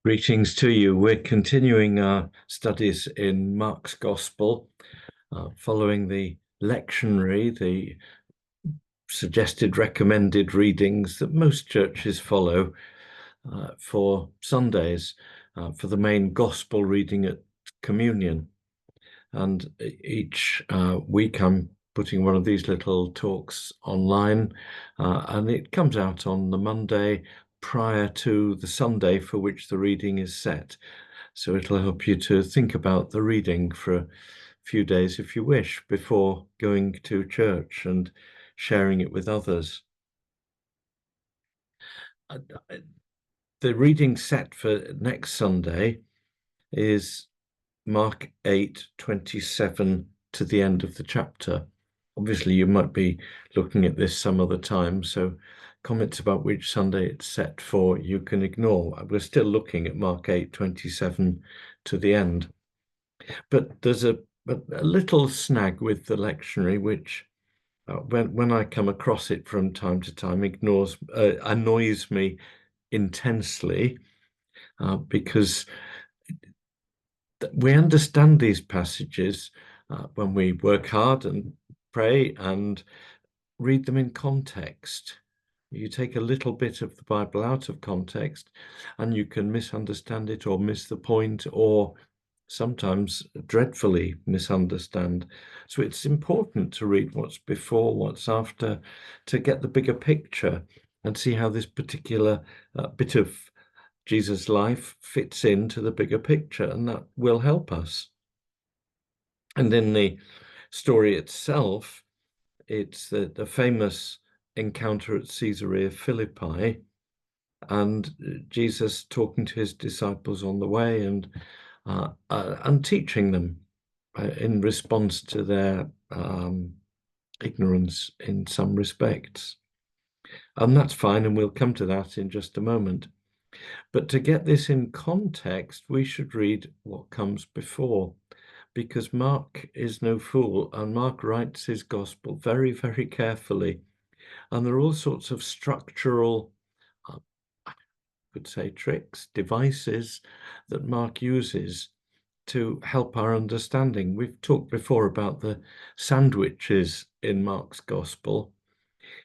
Greetings to you. We're continuing our studies in Mark's Gospel, following the lectionary, the suggested recommended readings that most churches follow for Sundays, for the main Gospel reading at Communion. And each week I'm putting one of these little talks online, and it comes out on the Monday prior to the Sunday for which the reading is set. So it'll help you to think about the reading for a few days if you wish, before going to church and sharing it with others. The reading set for next Sunday is Mark 8:27 to the end of the chapter. Obviously, you might be looking at this some other time, so comments about which Sunday it's set for you can ignore. We're still looking at Mark 8:27 to the end. But there's a little snag with the lectionary, which when I come across it from time to time, annoys me intensely, because we understand these passages when we work hard and pray and read them in context. You take a little bit of the Bible out of context and you can misunderstand it or miss the point, or sometimes dreadfully misunderstand. So it's important to read what's before, what's after, to get the bigger picture and see how this particular bit of Jesus' life fits into the bigger picture, and that will help us. And in the story itself, it's the famous encounter at Caesarea Philippi, and Jesus talking to his disciples on the way and teaching them in response to their ignorance in some respects. And that's fine, and we'll come to that in just a moment. But to get this in context, we should read what comes before, because Mark is no fool, and Mark writes his gospel very, very carefully. And there are all sorts of structural, I could say, tricks, devices that Mark uses to help our understanding. We've talked before about the sandwiches in Mark's gospel.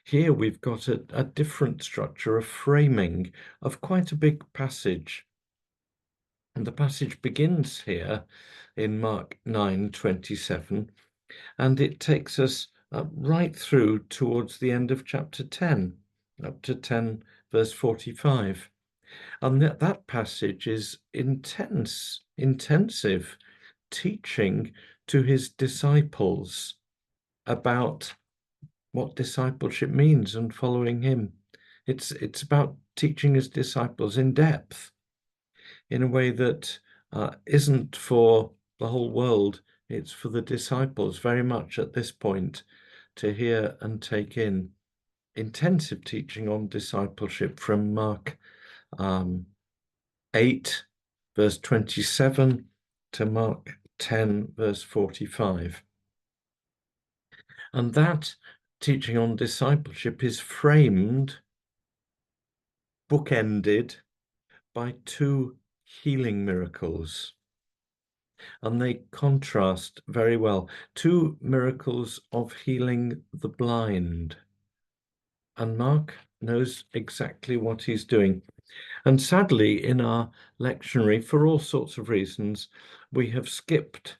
Here we've got a different structure, a framing of quite a big passage. And the passage begins here in Mark 9:27, and it takes us right through towards the end of chapter 10, up to 10 verse 45. And that passage is intensive teaching to his disciples about what discipleship means and following him. It's about teaching his disciples in depth, in a way that isn't for the whole world. It's for the disciples very much at this point to hear and take in. Intensive teaching on discipleship from Mark 8 verse 27 to Mark 10 verse 45. And that teaching on discipleship is framed, bookended, by two healing miracles. And they contrast very well. Two miracles of healing the blind. And Mark knows exactly what he's doing. And sadly, in our lectionary, for all sorts of reasons, we have skipped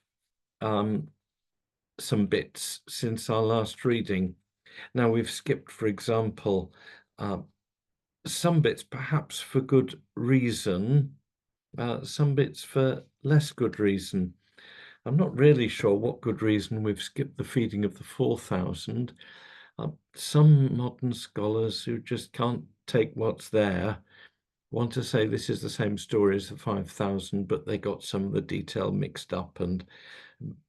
some bits since our last reading. Now, we've skipped, for example, some bits perhaps for good reason, some bits for less good reason. I'm not really sure what good reason we've skipped the feeding of the 4,000. Some modern scholars who just can't take what's there want to say this is the same story as the 5,000, but they got some of the detail mixed up, and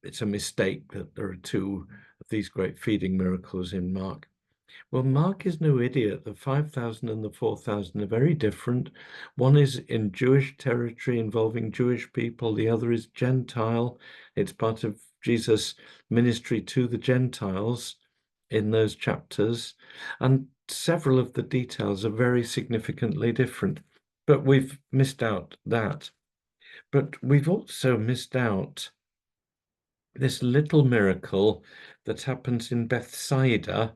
it's a mistake that there are two of these great feeding miracles in Mark. Well, Mark is no idiot. The 5,000 and the 4,000 are very different. One is in Jewish territory involving Jewish people. The other is Gentile. It's part of Jesus' ministry to the Gentiles in those chapters. And several of the details are very significantly different. but we've missed out that. But we've also missed out this little miracle that happens in Bethsaida,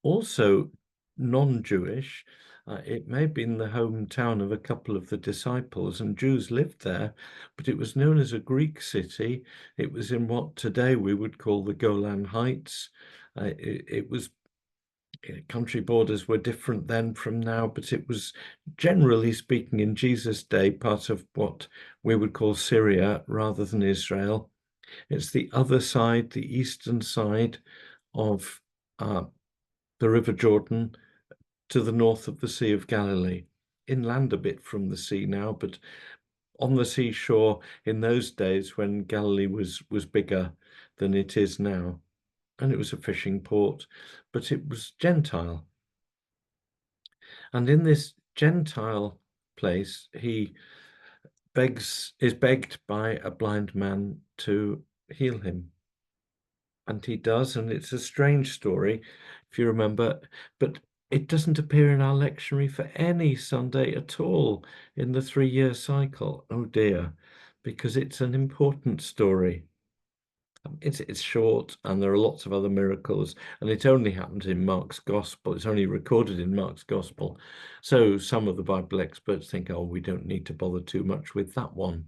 also non-Jewish. It may have been the hometown of a couple of the disciples, and Jews lived there, but it was known as a Greek city. It was in what today we would call the Golan Heights. It was country borders were different then from now, but it was, generally speaking, in Jesus' day, part of what we would call Syria rather than Israel. It's the other side, the eastern side of the River Jordan, to the north of the Sea of Galilee, inland a bit from the sea now, but on the seashore in those days when Galilee was bigger than it is now. And it was a fishing port, but it was Gentile. And in this Gentile place, he is begged by a blind man to heal him. And he does, and it's a strange story, if you remember, but it doesn't appear in our lectionary for any Sunday at all in the 3-year cycle. Oh dear, because it's an important story. It's short, and there are lots of other miracles, and it only happened in Mark's Gospel. It's only recorded in Mark's Gospel. So some of the Bible experts think, oh, we don't need to bother too much with that one.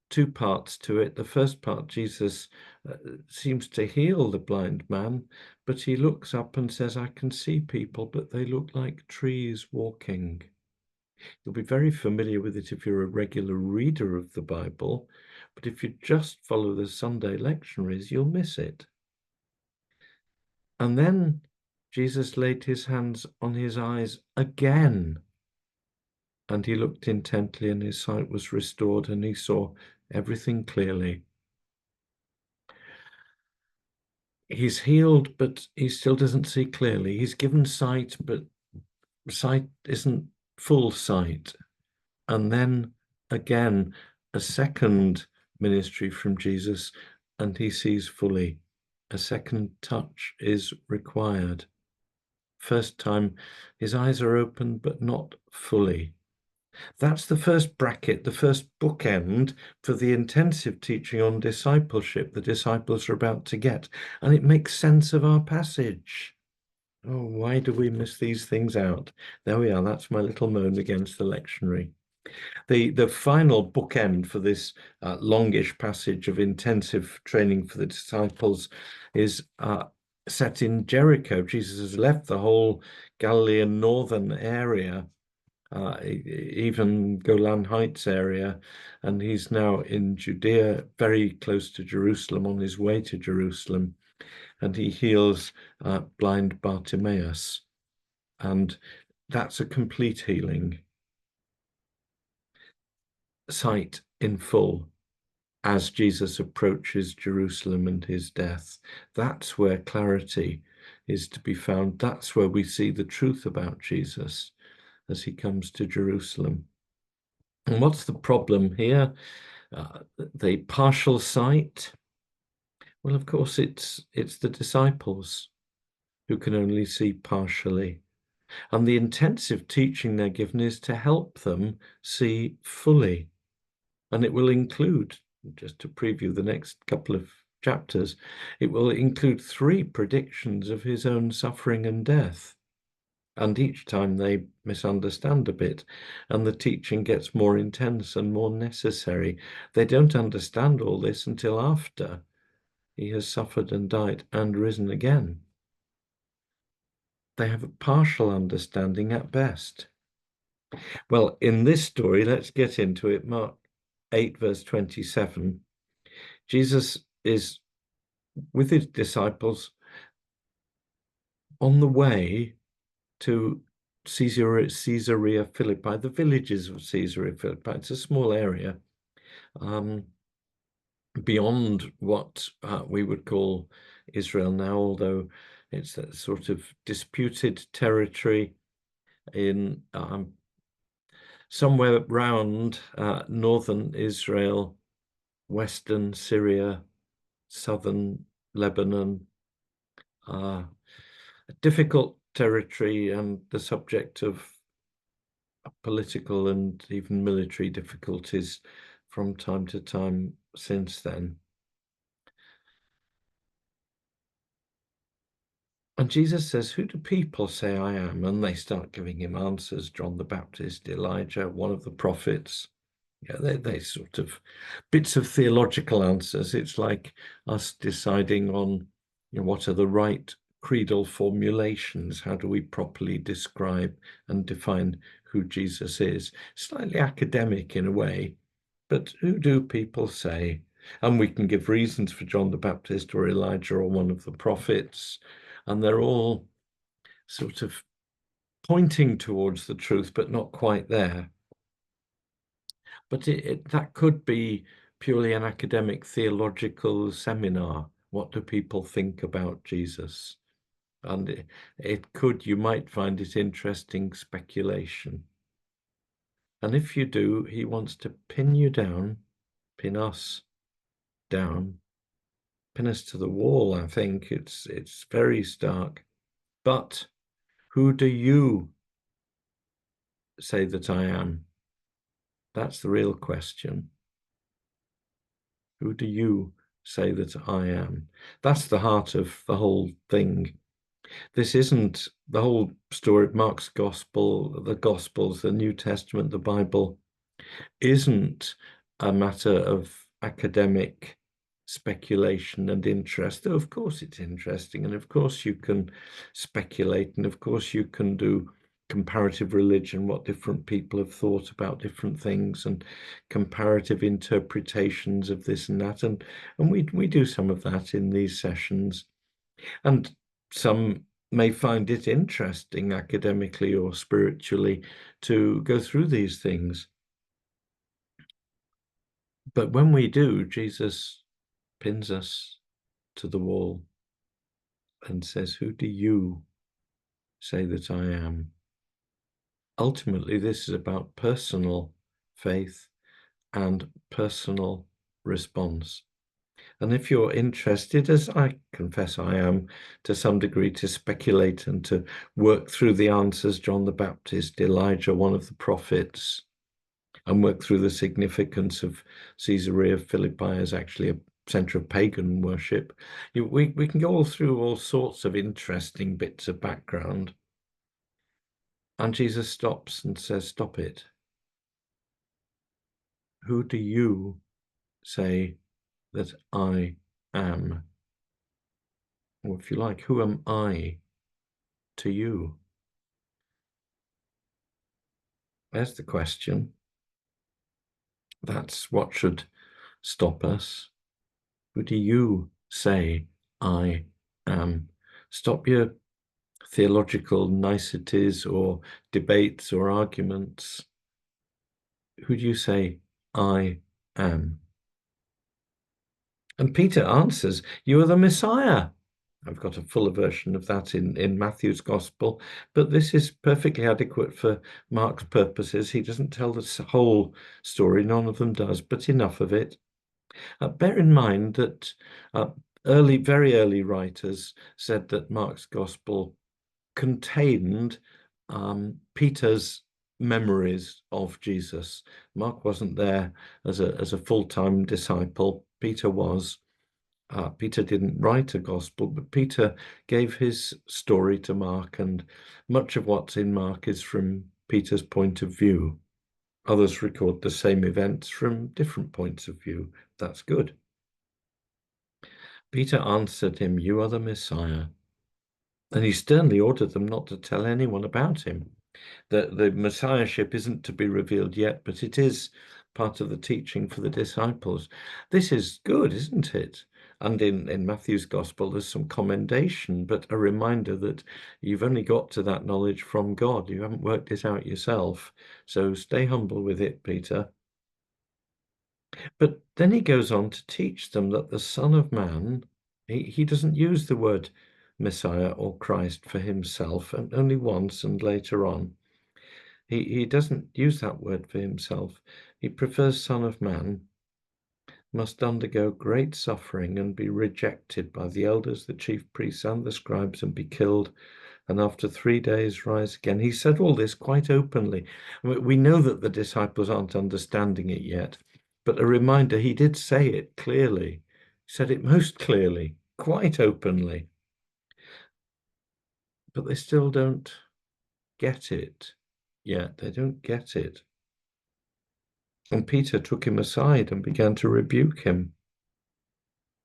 Two parts to it. The first part, Jesus seems to heal the blind man, but he looks up and says, I can see people, but they look like trees walking. You'll be very familiar with it if you're a regular reader of the Bible, but if you just follow the Sunday lectionaries, you'll miss it. And then Jesus laid his hands on his eyes again, and he looked intently, and his sight was restored, and he saw everything clearly. He's healed, but he still doesn't see clearly. He's given sight, but sight isn't full sight. And then again, a second ministry from Jesus, and he sees fully. A second touch is required. First time, his eyes are open, but not fully. That's the first bracket, the first bookend for the intensive teaching on discipleship the disciples are about to get. And it makes sense of our passage. Oh, why do we miss these things out? There we are. That's my little moan against the lectionary. The final bookend for this longish passage of intensive training for the disciples is set in Jericho. Jesus has left the whole Galilean northern area, even Golan Heights area, and he's now in Judea, very close to Jerusalem, on his way to Jerusalem, and he heals blind Bartimaeus, and that's a complete healing. Sight in full as Jesus approaches Jerusalem and his death. That's where clarity is to be found. That's where we see the truth about Jesus as he comes to Jerusalem. And what's the problem here? The partial sight? Well, of course, it's the disciples who can only see partially. And the intensive teaching they're given is to help them see fully. And it will include, just to preview the next couple of chapters, it will include 3 predictions of his own suffering and death. And each time they misunderstand a bit, and the teaching gets more intense and more necessary. They don't understand all this until after he has suffered and died and risen again. They have a partial understanding at best. Well, in this story, let's get into it. Mark 8, verse 27. Jesus is with his disciples on the way to Caesarea Philippi, the villages of Caesarea Philippi. It's a small area beyond what we would call Israel now, although it's a sort of disputed territory in somewhere around northern Israel, western Syria, southern Lebanon. A difficult territory and the subject of political and even military difficulties from time to time since then. And Jesus says, "Who do people say I am?" And they start giving him answers. John the Baptist, Elijah, one of the prophets. Yeah, they sort of bits of theological answers. It's like us deciding on, what are the right creedal formulations? How do we properly describe and define who Jesus is? Slightly academic in a way, but who do people say? And we can give reasons for John the Baptist or Elijah or one of the prophets, and they're all sort of pointing towards the truth, but not quite there. But that could be purely an academic theological seminar. What do people think about Jesus? And you might find it interesting speculation. And if you do, he wants to pin you down, pin us down, pin us to the wall. I think it's very stark. But who do you say that I am? That's the real question. Who do you say that I am? That's the heart of the whole thing. This isn't the whole story of Mark's gospel, the Gospels, the New Testament, the Bible, isn't a matter of academic speculation and interest, though of course it's interesting, and of course you can speculate, and of course you can do comparative religion, what different people have thought about different things, and comparative interpretations of this and that, and we do some of that in these sessions, and some may find it interesting academically or spiritually to go through these things. But when we do, Jesus pins us to the wall and says, "Who do you say that I am?" Ultimately, this is about personal faith and personal response. And if you're interested, as I confess I am to some degree, to speculate and to work through the answers, John the Baptist, Elijah, one of the prophets, and work through the significance of Caesarea Philippi as actually a center of pagan worship, we can go all through all sorts of interesting bits of background. And Jesus stops and says, "Stop it. Who do you say that I am?" Or if you like, who am I to you? There's the question. That's what should stop us. Who do you say I am? Stop your theological niceties or debates or arguments. Who do you say I am? And Peter answers, "You are the Messiah." I've got a fuller version of that in Matthew's Gospel, but this is perfectly adequate for Mark's purposes. He doesn't tell the whole story, none of them does, but enough of it. Bear in mind that very early writers said that Mark's Gospel contained Peter's memories of Jesus. Mark wasn't there as a full-time disciple. Peter was. Peter didn't write a gospel, but Peter gave his story to Mark, and much of what's in Mark is from Peter's point of view. Others record the same events from different points of view. That's good. Peter answered him, "You are the Messiah." And he sternly ordered them not to tell anyone about him. The Messiahship isn't to be revealed yet, but it is part of the teaching for the disciples. This is good, isn't it? And in Matthew's Gospel, there's some commendation, but a reminder that you've only got to that knowledge from God. You haven't worked it out yourself. So stay humble with it, Peter. But then he goes on to teach them that the Son of Man, he doesn't use the word Messiah or Christ for himself, and only once and later on. He doesn't use that word for himself. He prefers Son of Man, must undergo great suffering and be rejected by the elders, the chief priests, and the scribes, and be killed, and after 3 days rise again. He said all this quite openly. We know that the disciples aren't understanding it yet, but a reminder, he did say it clearly. He said it most clearly, quite openly. But they still don't get it yet. They don't get it. And Peter took him aside and began to rebuke him.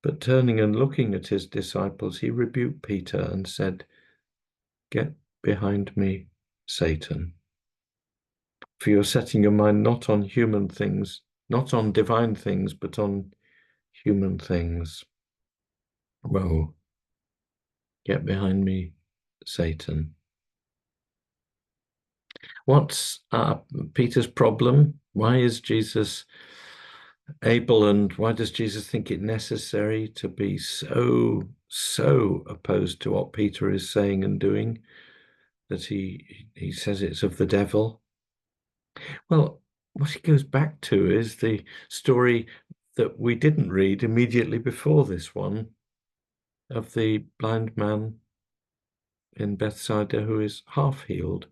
But turning and looking at his disciples, he rebuked Peter and said, "Get behind me, Satan. For you're setting your mind not on human things, not on divine things, but on human things." Whoa. Get behind me, Satan. What's Peter's problem? Why is Jesus able, and why does Jesus think it necessary to be so opposed to what Peter is saying and doing that he says it's of the devil? Well, what he goes back to is the story that we didn't read immediately before this one, of the blind man in Bethsaida who is half healed.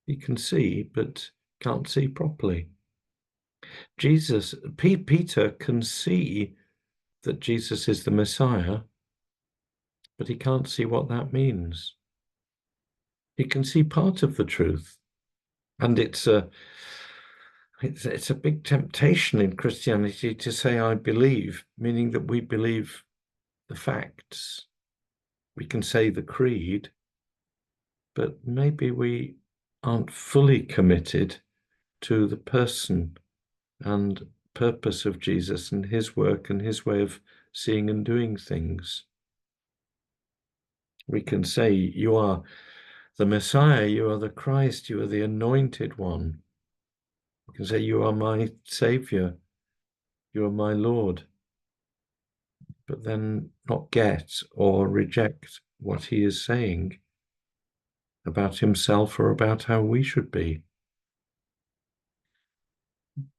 He can see, but can't see properly. Peter can see that Jesus is the Messiah, but he can't see what that means. He can see part of the truth, and it's a big temptation in Christianity to say, "I believe," meaning that we believe the facts. We can say the creed, but maybe we aren't fully committed to the person and purpose of Jesus and his work and his way of seeing and doing things. We can say, "You are the Messiah, you are the Christ, you are the anointed one." We can say, "You are my Savior, you are my Lord," but then not get or reject what he is saying about himself or about how we should be.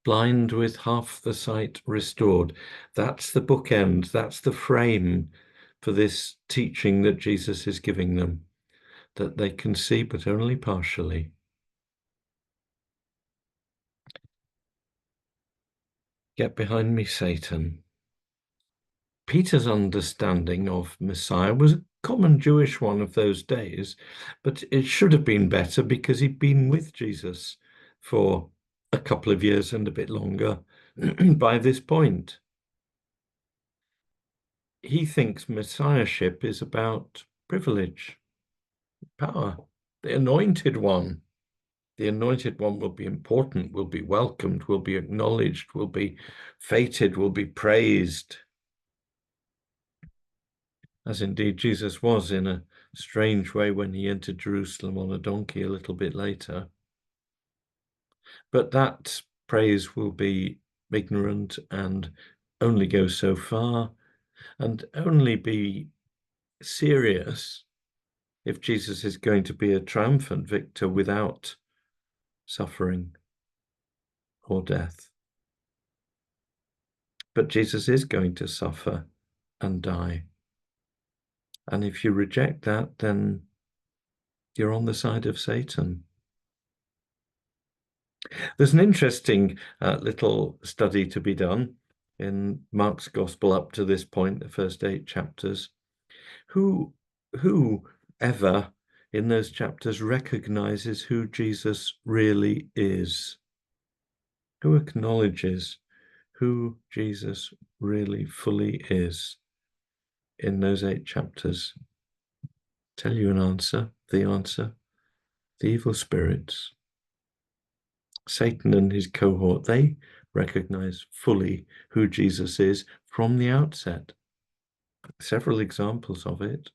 Blind with half the sight restored. That's the bookend, that's the frame for this teaching that Jesus is giving them, that they can see but only partially. Get behind me, Satan. Peter's understanding of Messiah was a common Jewish one of those days, but it should have been better because he'd been with Jesus for a couple of years and a bit longer by this point. He thinks Messiahship is about privilege, power, the anointed one. The anointed one will be important, will be welcomed, will be acknowledged, will be feted, will be praised. As indeed Jesus was in a strange way when he entered Jerusalem on a donkey a little bit later. But that praise will be ignorant and only go so far, and only be serious if Jesus is going to be a triumphant victor without suffering or death. But Jesus is going to suffer and die. And if you reject that, then you're on the side of Satan. There's an interesting little study to be done in Mark's Gospel up to this point, the first 8 chapters. Who ever in those chapters recognizes who Jesus really is? Who acknowledges who Jesus really fully is in those 8 chapters? Tell you an answer, the evil spirits. Satan and his cohort, they recognize fully who Jesus is from the outset. Several examples of it.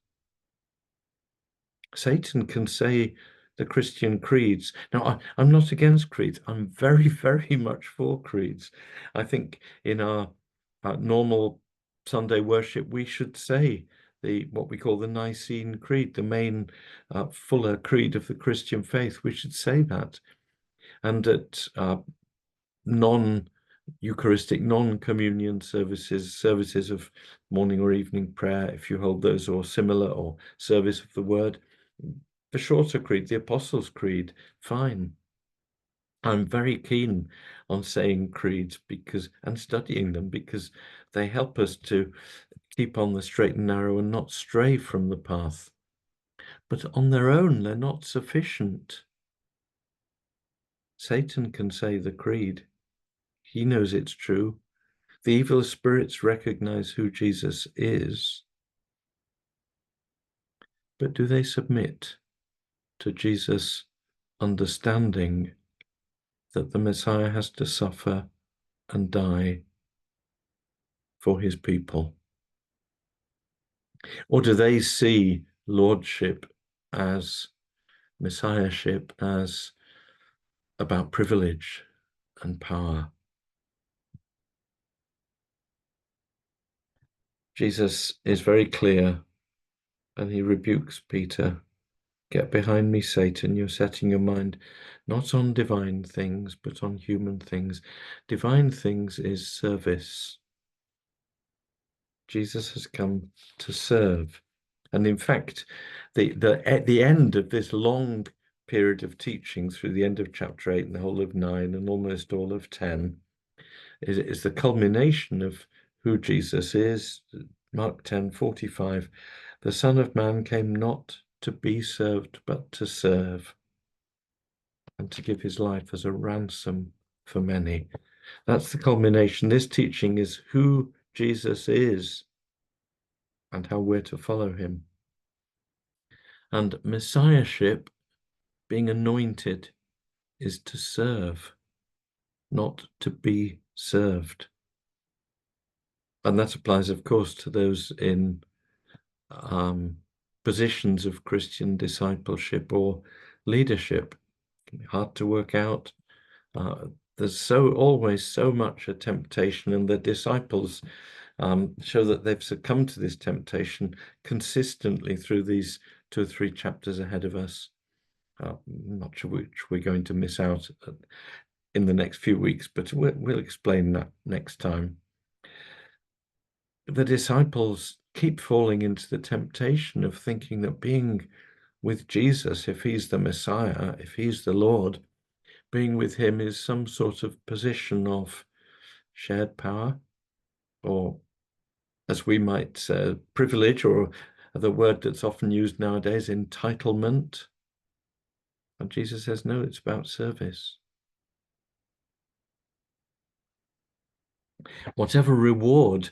Satan can say the Christian creeds. Now, I'm not against creeds. I'm very, very much for creeds. I think in our normal Sunday worship, we should say what we call the Nicene Creed, the main fuller creed of the Christian faith. We should say that. And at non-Eucharistic, non-communion services of morning or evening prayer, if you hold those, or similar, or service of the word, the shorter creed, the Apostles' Creed, fine. I'm very keen on saying creeds and studying them because they help us to keep on the straight and narrow and not stray from the path. But on their own, they're not sufficient. Satan can say the creed. He knows it's true. The evil spirits recognize who Jesus is. But do they submit to Jesus' understanding that the Messiah has to suffer and die for his people? Or do they see lordship as messiahship as about privilege and power? Jesus is very clear, and he rebukes Peter. Get behind me, Satan. You're setting your mind not on divine things, but on human things. Divine things is service. Jesus has come to serve. And in fact, at the end of this long period of teaching through the end of chapter 8 and the whole of 9 and almost all of 10 is the culmination of who Jesus is. Mark 10:45, the Son of Man came not to be served, but to serve, and to give his life as a ransom for many. That's the culmination. This teaching is who Jesus is and how we're to follow him. And messiahship, being anointed, is to serve, not to be served. And that applies, of course, to those in positions of Christian discipleship or leadership. Hard to work out. There's always so much a temptation, and the disciples show that they've succumbed to this temptation consistently through these 2 or 3 chapters ahead of us. I'm not sure which we're going to miss out in the next few weeks, but we'll explain that next time. The disciples keep falling into the temptation of thinking that being with Jesus, if he's the Messiah, if he's the Lord, being with him is some sort of position of shared power, or as we might say, privilege, or the word that's often used nowadays, entitlement. And Jesus says, no, it's about service. Whatever reward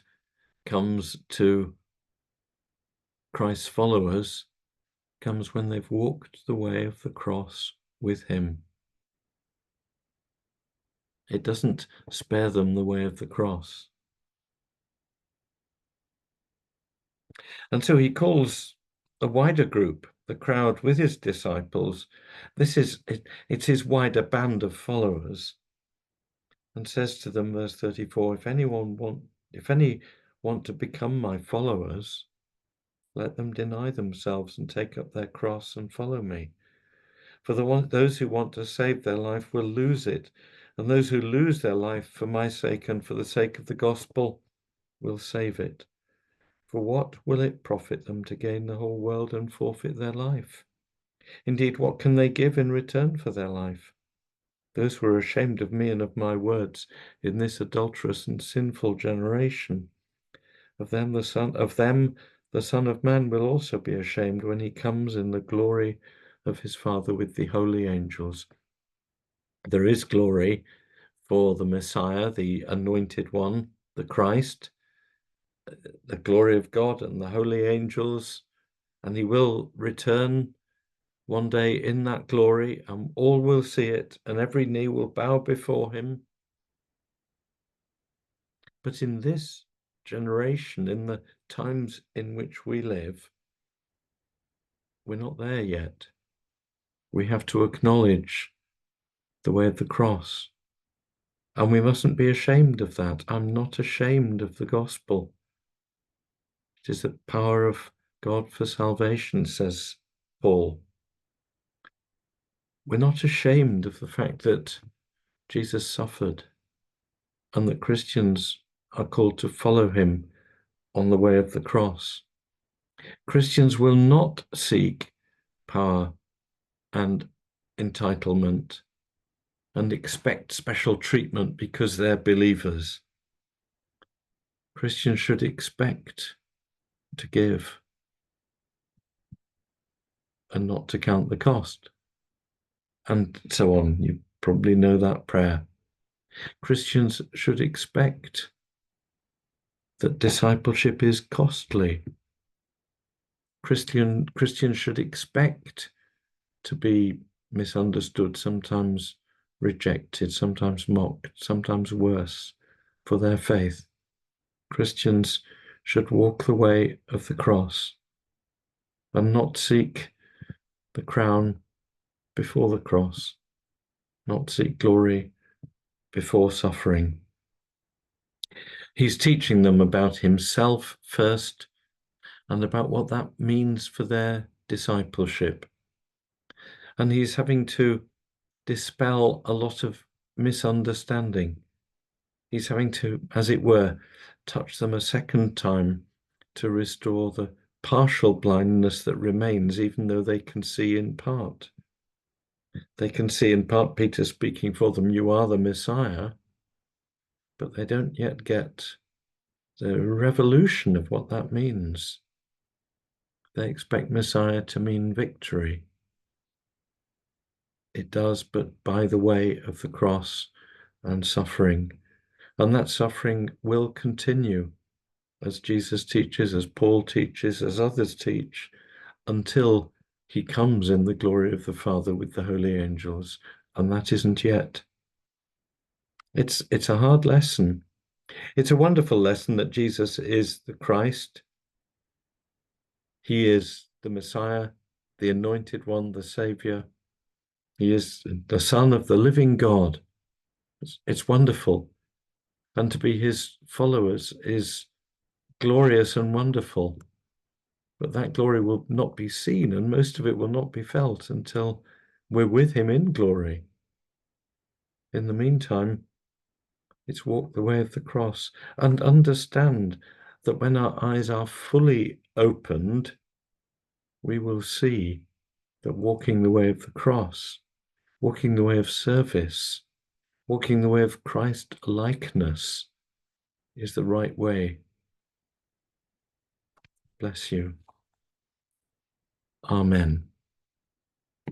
comes to Christ's followers comes when they've walked the way of the cross with him. It doesn't spare them the way of the cross. And so he calls a wider group, the crowd with his disciples. It's his wider band of followers, and says to them, verse 34, if any want to become my followers, let them deny themselves and take up their cross and follow me. For those who want to save their life will lose it, and those who lose their life for my sake and for the sake of the gospel will save it. For what will it profit them to gain the whole world and forfeit their life? Indeed, what can they give in return for their life? Those who are ashamed of me and of my words in this adulterous and sinful generation, of them the Son of Man will also be ashamed when he comes in the glory of his Father with the holy angels. There is glory for the Messiah, the anointed one, the Christ, the glory of God and the holy angels, and he will return one day in that glory, and all will see it, and every knee will bow before him. But in this generation, in the times in which we live, we're not there yet. We have to acknowledge the way of the cross, and we mustn't be ashamed of that. I'm not ashamed of the gospel. It is the power of God for salvation, says Paul. We're not ashamed of the fact that Jesus suffered and that Christians are called to follow him on the way of the cross. Christians will not seek power and entitlement and expect special treatment because they're believers. Christians should expect to give and not to count the cost, and so on. You probably know that prayer. Christians should expect that discipleship is costly. Christians should expect to be misunderstood, sometimes rejected, sometimes mocked, sometimes worse for their faith. Christians should walk the way of the cross and not seek the crown before the cross, not seek glory before suffering. He's teaching them about himself first and about what that means for their discipleship. And he's having to dispel a lot of misunderstanding. He's having to, as it were, touch them a second time to restore the partial blindness that remains, even though they can see in part. They can see in part, Peter speaking for them, you are the Messiah, but they don't yet get the revolution of what that means. They expect Messiah to mean victory. It does, but by the way of the cross and suffering. And that suffering will continue, as Jesus teaches, as Paul teaches, as others teach, until he comes in the glory of the Father with the holy angels. And that isn't yet. It's a hard lesson. It's a wonderful lesson that Jesus is the Christ. He is the Messiah, the Anointed One, the Savior. He is the Son of the living God. It's wonderful. And to be his followers is glorious and wonderful. But that glory will not be seen, and most of it will not be felt until we're with him in glory. In the meantime, it's walk the way of the cross and understand that when our eyes are fully opened, we will see that walking the way of the cross, walking the way of service, walking the way of Christ-likeness is the right way. Bless you. Amen.